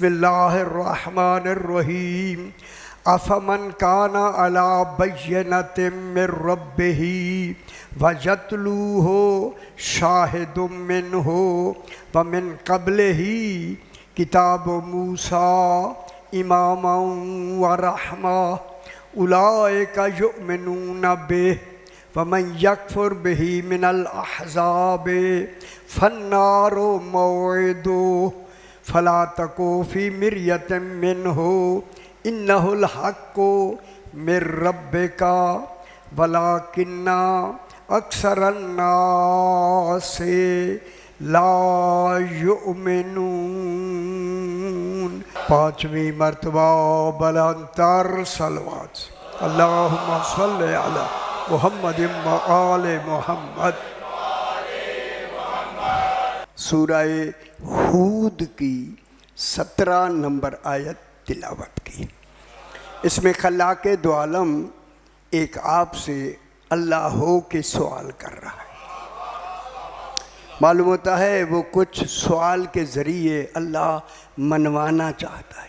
बिस्मिल्लाहिर्रहमानिर्रहीम। अफमन काना अला बय्यनतिम मिर रब्बिही वयतलूहु शाहिदुम मिनहु व मिन क़ब्लिही किताब मूसा इमामन व रहमा उलाइका युमिनून बिही वमन यकफुर बिही मिनल अहज़ाबि फन्नारु मौइदुहु फला तकू फी मिर्यतिम मिन्हु इन्नहुल हक्कु मिर रब्बिका वलाकिन्ना अक्सरन नासि ला युमिनून। पाँचवीं मर्तबा बुलंदतर सलवात अल्लाहुम्मा सल्लि अला मुहम्मदिन व आले मुहम्मद। सूरह हूद की 17 नंबर आयत तिलावत की। इसमें खल्लाक़े दो आलम एक आपसे अल्लाह हो के सवाल कर रहा है। मालूम होता है वो कुछ सवाल के ज़रिए अल्लाह मनवाना चाहता है।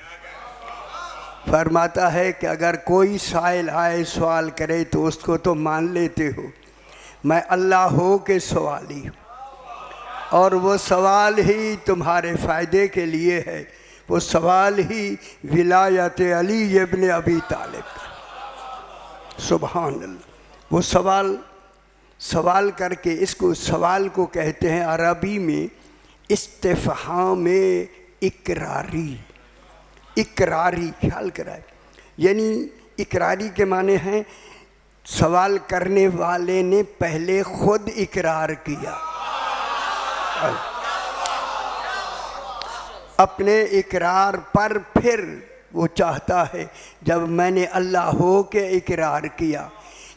फरमाता है कि अगर कोई साइल आए सवाल करे तो उसको तो मान लेते हो, मैं अल्लाह हो के सवाली हूँ और वो सवाल ही तुम्हारे फ़ायदे के लिए है। वो सवाल ही विलायत अली इब्न अबी तालिब का। सुभान अल्लाह। वो सवाल करके इसको सवाल को कहते हैं अरबी में इस्तिफ़हाम इकरारी। इकरारी ख्याल कराए, यानी इकरारी के माने हैं सवाल करने वाले ने पहले खुद इकरार किया, अपने इकरार पर फिर वो चाहता है जब मैंने अल्लाह हो के इकरार किया,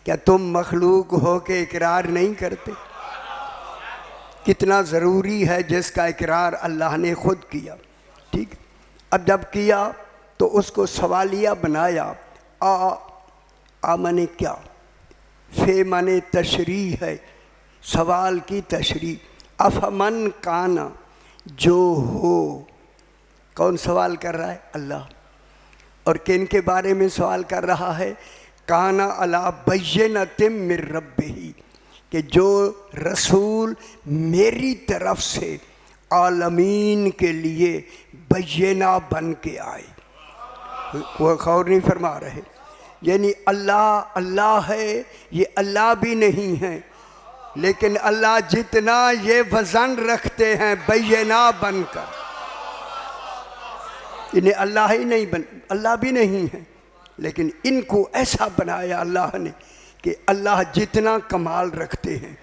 क्या तुम मखलूक हो के इकरार नहीं करते? कितना ज़रूरी है जिसका इकरार अल्लाह ने खुद किया। ठीक, अब जब किया तो उसको सवालिया बनाया। आ माने क्या, फे माने तशरीह है, सवाल की तशरीह। अफमन काना, जो हो, कौन सवाल कर रहा है? अल्लाह। और किन के बारे में सवाल कर रहा है? काना अला बय्यनतिम मिर रब्बिही, कि जो रसूल मेरी तरफ से आलमीन के लिए बय्यना बन के आए। वो खौर नहीं फरमा रहे, यानी अल्लाह अल्लाह है, ये अल्लाह भी नहीं है, लेकिन अल्लाह जितना ये वज़न रखते हैं बय्यना बनकर, इन्हें अल्लाह ही नहीं अल्लाह भी नहीं है, लेकिन इनको ऐसा बनाया अल्लाह ने कि अल्लाह जितना कमाल रखते हैं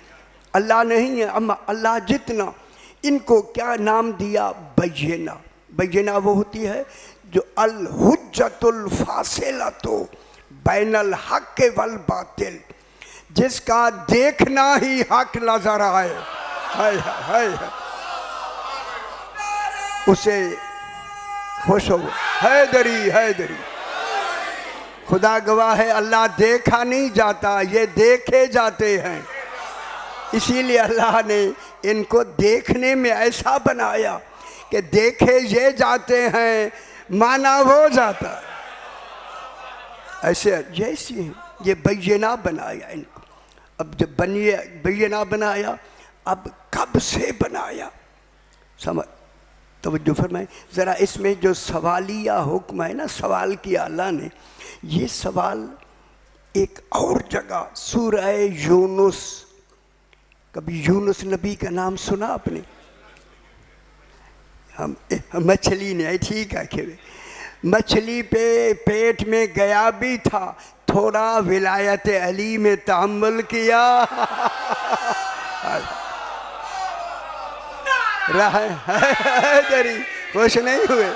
अल्लाह नहीं है, अम्मा अल्लाह जितना। इनको क्या नाम दिया? बय्यना। बय्यना वो होती है जो अल हुज्जतुल फासिलतु बैनल हक़ वल बातिल, जिसका देखना ही हक नजर आए, है उसे खुश हो। हैदरी हैदरी, खुदा गवाह है अल्लाह देखा नहीं जाता, ये देखे जाते हैं। इसीलिए अल्लाह ने इनको देखने में ऐसा बनाया कि देखे ये जाते हैं, माना वो जाता है। ऐसे जैसे ये बय्यना बनाया इनको। अब जब बय्यना बनाया, अब कब से बनाया समझ, तवज्जो फरमाएं ज़रा। इसमें जो सवालिया हुक्म है ना, सवाल किया अल्लाह ने, ये सवाल एक और जगह सूरह यूनुस, कभी यूनुस नबी का नाम सुना आपने? हम मछली ने, ठीक है, खेवे मछली पे पेट में गया भी था, थोड़ा विलायत अली में तहम्मुल किया रहे, खुश नहीं हुए।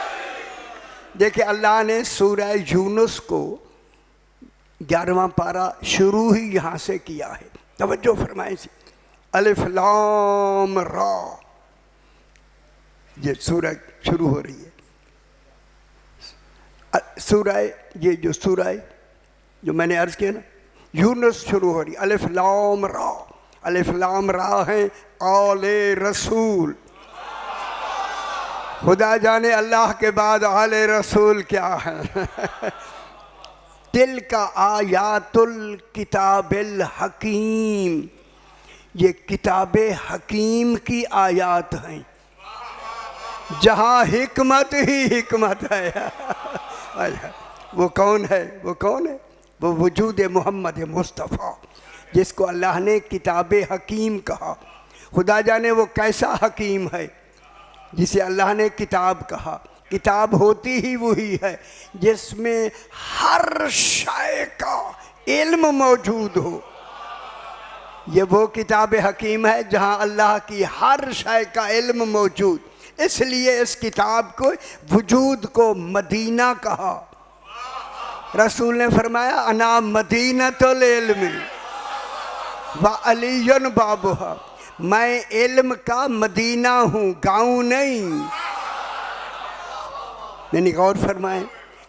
देखिए अल्लाह ने सूरह यूनुस को 11वां पारा शुरू ही यहाँ से किया है। तवज्जो फरमाएं, अलिफ लाम रा, ये सूरह शुरू हो रही है। सूरह, ये जो सूरह जो मैंने अर्ज किया ना, यूनुस शुरू हो रही, अलिफ लाम रा। अलिफ लाम रा है आले रसूल, खुदा जाने अल्लाह के बाद आले रसूल क्या है। तिल का आयातुल किताबिल हकीम, ये किताब हकीम की आयात हैं जहाँ हिकमत ही हिकमत है। वो कौन है? वो कौन है? वो वजूद मोहम्मद मुस्तफ़ा जिसको अल्लाह ने किताब हकीम कहा। खुदा जाने वो कैसा हकीम है जिसे अल्लाह ने किताब कहा। किताब होती ही वही है जिसमें हर शय का इल्म मौजूद हो। ये वो किताब हकीम है जहाँ अल्लाह की हर शय का इल्म मौजूद। इसलिए इस किताब को वजूद को मदीना कहा। रसूल ने फरमाया अना मदीनतुल इल्मी व अलीयुन बाबुहा, मैं इल्म का मदीना हूँ, गाँव नहीं। मैंने गौर फरमाए,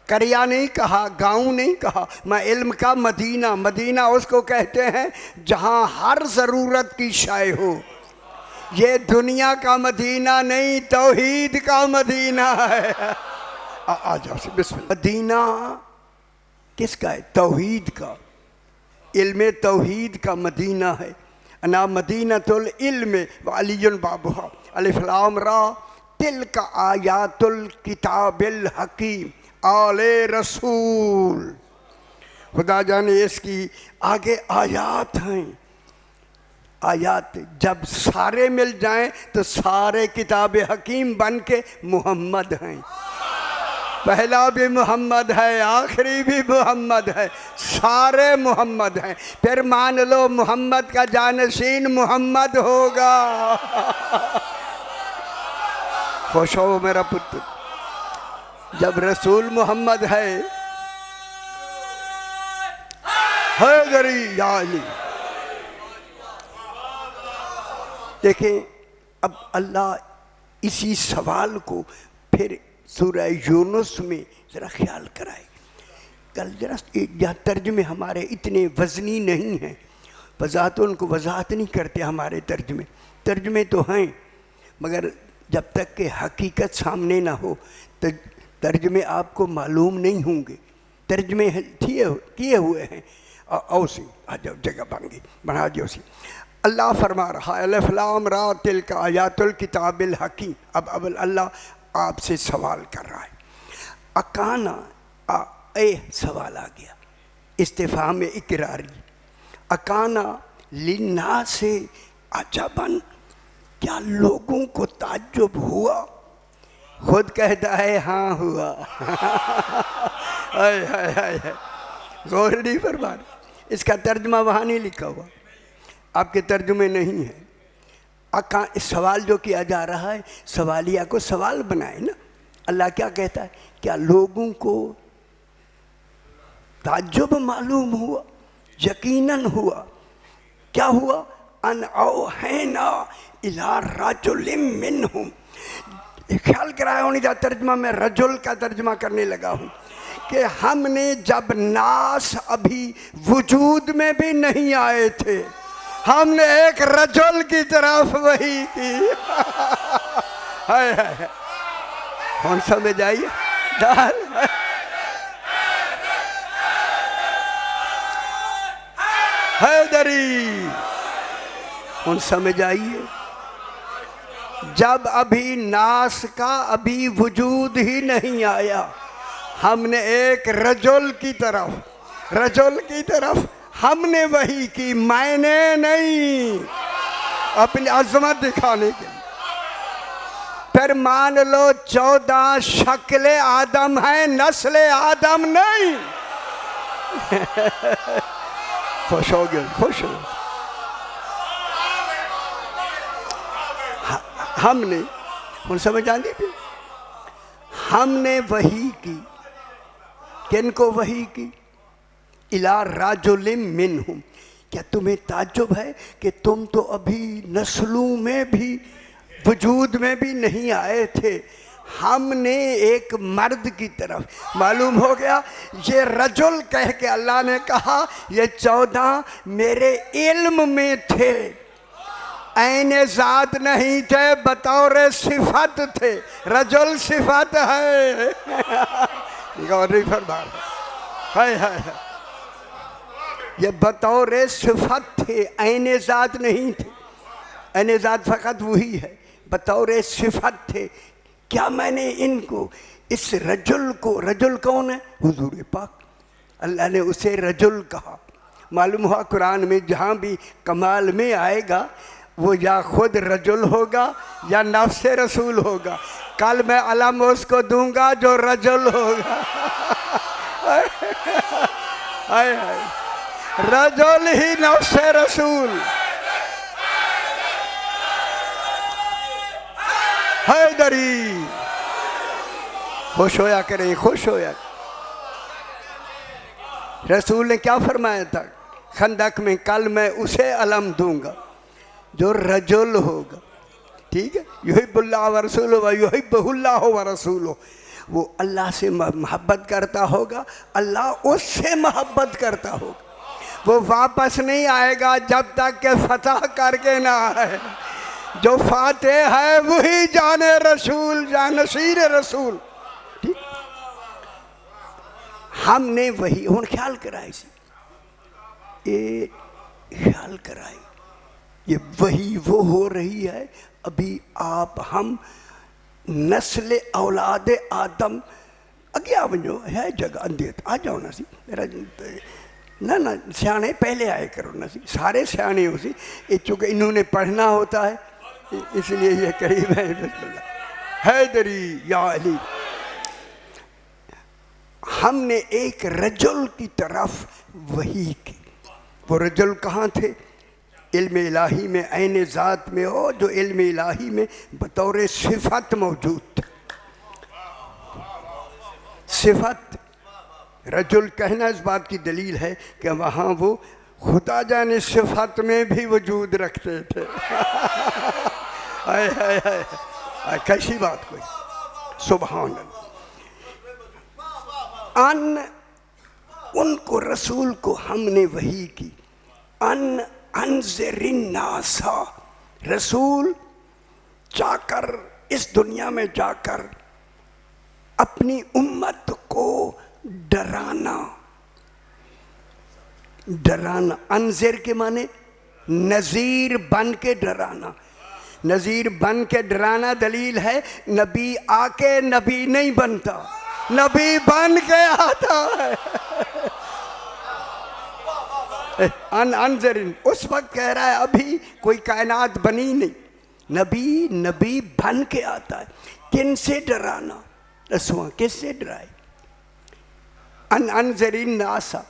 करिया नहीं कहा, गाँव नहीं कहा, मैं इल्म का मदीना। मदीना उसको कहते हैं जहाँ हर ज़रूरत की शय हो। ये दुनिया का मदीना नहीं, तौहीद का मदीना है। आ जाओ बिस्मिल्लाह। मदीना किसका है? तौहीद का। इल्म तौहीद का मदीना है। अना मदीनतुल इल्म व अलीयुन बाबुहा अलिफ लाम रा तिल का आयातुल किताबिल हकीम आले रसूल। खुदा जाने इसकी आगे आयात हैं। आयात जब सारे मिल जाएं तो सारे किताब हकीम बन के मोहम्मद हैं। पहला भी मोहम्मद है, आखिरी भी मोहम्मद है, सारे मोहम्मद हैं। फिर मान लो मोहम्मद का जानशीन मोहम्मद होगा। खुश हो मेरा पुत्र, जब रसूल मोहम्मद है। हैदरी या अली। देखें अब अल्लाह इसी सवाल को फिर सूरह यूनुस में ज़रा ख्याल कराए। कल जरा यहाँ तर्जमे हमारे इतने वज़नी नहीं हैं, वज़ाहत उनको वज़ाहत नहीं करते हमारे तर्जमे। तर्जमे तो हैं मगर जब तक के हकीकत सामने ना हो तो तर्जमे आपको मालूम नहीं होंगे। तर्जमे किए हुए हैं औसी आ जाओ जगह बांगी बना दियो सी। अल्लाह फरमा रहा है अलिफ लाम रा तिल का आयातुल किताबिल हकीम। अब अल्लाह आपसे सवाल कर रहा है। अकाना सवाल आ गया इस्तिफाम में इकरारी। अकाना लिन्ना से अजबन, क्या लोगों को ताज्जुब हुआ? खुद कहता है हाँ हुआ। गौर नहीं फरमा। इसका तर्जुमा वहाँ नहीं लिखा हुआ, आपके तर्जुमे नहीं है। सवाल जो किया जा रहा है सवालिया को सवाल बनाए ना। अल्लाह क्या कहता है? क्या लोगों को ताज्जुब मालूम हुआ? यकीनन हुआ। क्या हुआ? अन औहैना इला रजुलिम मिनहुम। ख्याल कराया होने जा तर्जमा में रजुल का तर्जमा करने लगा हूँ कि हमने जब नास अभी वजूद में भी नहीं आए थे, हमने एक रजुल की तरफ वही की। है कौन समझ आइए? हैदरी कौन समझ आइए? जब अभी नास का अभी वजूद ही नहीं आया, हमने एक रजुल की तरफ हमने वही की। मैंने नहीं, अपनी अजमत दिखाने के लिए। फिर मान लो 14 शक्ल आदम है, नस्ल आदम नहीं। खुश हो गए, खुश हो। हमने उन समझ आती थी, हमने वही की। किनको वही की? इला राजुलिम मिनहुम। क्या तुम्हें ताज्जुब है कि तुम तो अभी नस्लों में भी वजूद में भी नहीं आए थे? हमने एक मर्द की तरफ मालूम हो गया। ये रजुल कह के अल्लाह ने कहा ये 14 मेरे इल्म में थे। ऐने ज़ात नहीं थे, बतौर सिफत थे। रजुल सिफत है। गौरी फरमा है। ये बतौर सिफत थे, ऐने ज़ात नहीं थे। ऐने ज़ात फ़कत वही है, बतौर सिफत थे। क्या मैंने इनको, इस रजुल को, रजुल कौन है? हुजूर पाक, अल्लाह ने उसे रजुल कहा। मालूम हुआ कुरान में जहाँ भी कमाल में आएगा वो या खुद रजुल होगा या नफ्से रसूल होगा। कल मैं अलम उसको दूंगा जो रजुल होगा। हाय हाय, रजुल ही नफ्से रसूल। हैदरी, खुश होया करें, खुश होया। रसूल ने क्या फरमाया था खंदक में? कल मैं उसे अलम दूंगा जो रजुल होगा। ठीक है, युहिब्बुल्लाह व रसूलुहु व युहिब्बुहुल्लाह व रसूलुहु। वो अल्लाह से मोहब्बत करता होगा, अल्लाह उससे मोहब्बत करता होगा। वो वापस नहीं आएगा जब तक के फतह करके ना आए। जो फातेह है वही जाने रसूल, जानशीर रसूल। ठीक, हमने वही हुण ख्याल कराई सी, ये ख्याल कराई, ये वही वो हो रही है। अभी आप हम नस्ल औलाद आदम अगे वञो है जगह अंधे आ जाओ ना सी। ना सियाने पहले आए करो ना सी, सारे सियाने हो सी। चूँकि इन्होंने पढ़ना होता है इसलिए ये करीब है। हैदरी या अली, हमने एक रजुल की तरफ वही की। वो रजुल कहाँ थे? इल्म इलाही में, ऐन ज़ात में हो जो इल्म इलाही में बतौर सिफत मौजूद था। सिफत रजुल कहना इस बात की दलील है कि वहाँ वो खुदा जाने सिफत में भी वजूद रखते थे। हाय हाय हाय, कैसी बात कोई, सुभान अल्लाह। उनको रसूल को हमने वही की। अनज़िरिन्नासा, रसूल जाकर इस दुनिया में जाकर अपनी उम्मत को डराना। डराना, अनज़िर के माने नज़ीर बन के डराना। नज़ीर बन के डराना दलील है नबी आके नबी नहीं बनता, नबी बन के आता है। अनज़रिन उस वक्त कह रहा है अभी कोई कायनात बनी नहीं, नबी नबी बन के आता है। किन से डराना? रसूल किससे डराए? अनज़रिन नासा,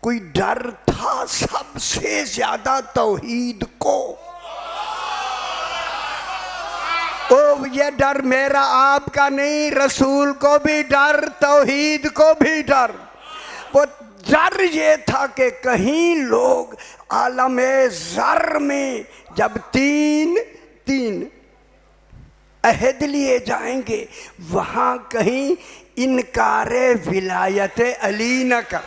कोई डर था सबसे ज्यादा तौहीद को। ओ ये डर मेरा आपका नहीं, रसूल को भी डर, तौहीद को भी डर। वो डर ये था कि कहीं लोग आलमे ज़र में जब तीन अहद लिए जाएंगे वहाँ कहीं इनकारे विलायत अली न कर।